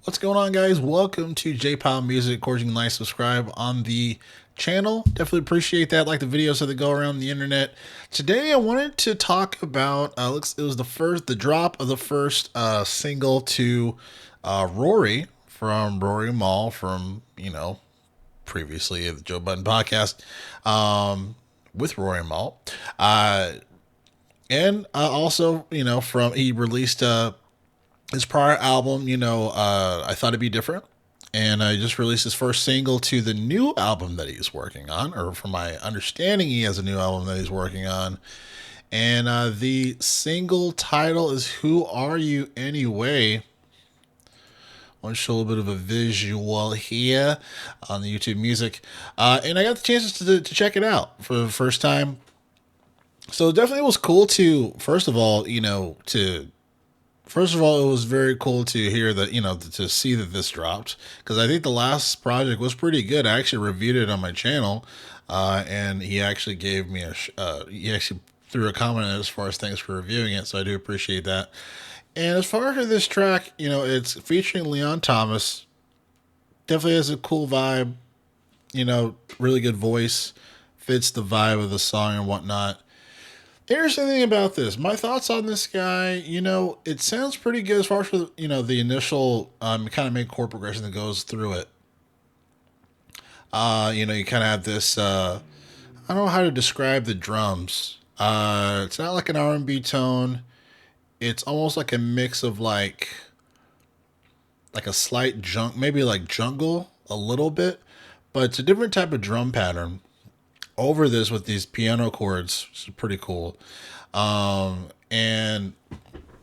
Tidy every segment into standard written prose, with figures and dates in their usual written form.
What's going on, guys? Welcome to Powell Music. Of course, you can like, subscribe on the channel. Definitely appreciate that. Like the videos that go around the internet. Today, I wanted to talk about. It was the drop of the first single to Rory from Rory Mall from previously the Joe Budden podcast with Rory Mall, and also from he released his prior album, I thought it'd be different. And I just released his first single to the new album that he's working on, or from my understanding, he has a new album that he's working on. And the single title is "Who Are You Anyway?" I want to show a little bit of a visual here on the YouTube music. And I got the chance to check it out for the first time. So it definitely was cool to, First of all, it was very cool to hear that, to see that this dropped, because I think the last project was pretty good. I actually reviewed it on my channel, and he actually gave me he actually threw a comment as far as thanks for reviewing it, so I do appreciate that. And as far as this track, it's featuring Leon Thomas. Definitely has a cool vibe, really good voice, fits the vibe of the song and whatnot. Interesting thing about this, my thoughts on this guy, it sounds pretty good as far as, the initial kind of main chord progression that goes through it. You kind of have this, I don't know how to describe the drums. It's not like an R&B tone. It's almost like a mix of like a slight maybe like jungle a little bit, but it's a different type of drum pattern over this with these piano chords, which is pretty cool. And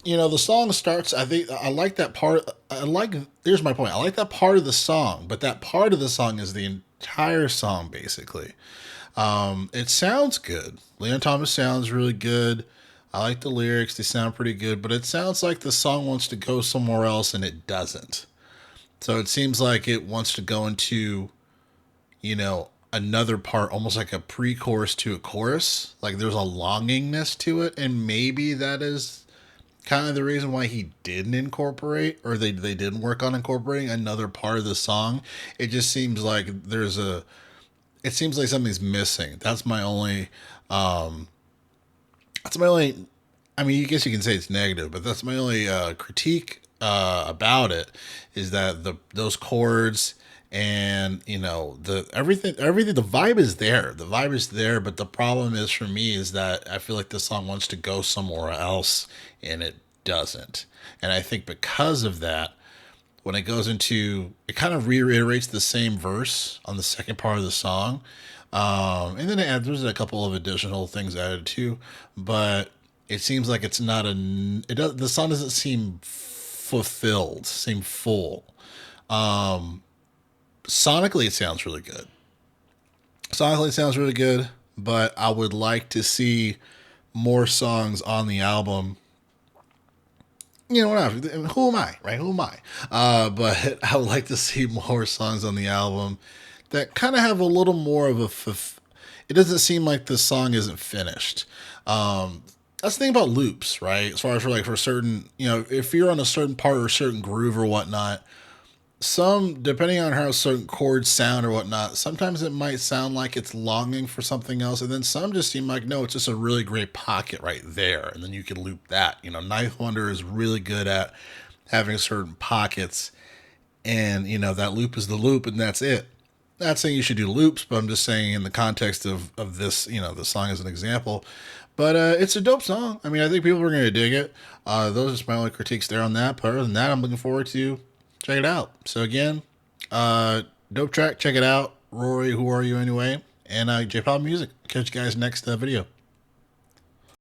the song starts. I think I like that part. Here's my point. I like that part of the song, but that part of the song is the entire song basically. It sounds good. Leon Thomas sounds really good. I like the lyrics. They sound pretty good, but it sounds like the song wants to go somewhere else and it doesn't. So it seems like it wants to go into, another part, almost like a pre-chorus to a chorus. Like there's a longingness to it, and maybe that is kind of the reason why he didn't incorporate, or they didn't work on incorporating another part of the song. It just seems like it seems like something's missing. That's my only, I mean, I guess you can say it's negative, but that's my only critique about it, is that those chords and the everything, the vibe is there. The vibe is there, but the problem is for me is that I feel like the song wants to go somewhere else and it doesn't. And I think because of that, when it goes into, it kind of reiterates the same verse on the second part of the song. And then there's a couple of additional things added too, but it seems like it's not the song doesn't seem fulfilled, seem full. Sonically, it sounds really good. Sonically, it sounds really good, but I would like to see more songs on the album. Whatever. Who am I, right? Who am I? But I would like to see more songs on the album that kind of have a little more of it doesn't seem like the song isn't finished. That's the thing about loops, right? As far as for certain, if you're on a certain part or a certain groove or whatnot, depending on how certain chords sound or whatnot, sometimes it might sound like it's longing for something else, and then some just seem like, no, it's just a really great pocket right there, and then you can loop that. Ninth Wonder is really good at having certain pockets, and that loop is the loop, and that's it. Not saying you should do loops, but I'm just saying in the context of this, the song as an example. But it's a dope song. I mean, I think people are going to dig it. Those are just my only critiques there on that. But other than that, I'm looking forward to check it out. So again, dope track. Check it out. Rory, Who Are You Anyway? And J-Pop Music. Catch you guys next video.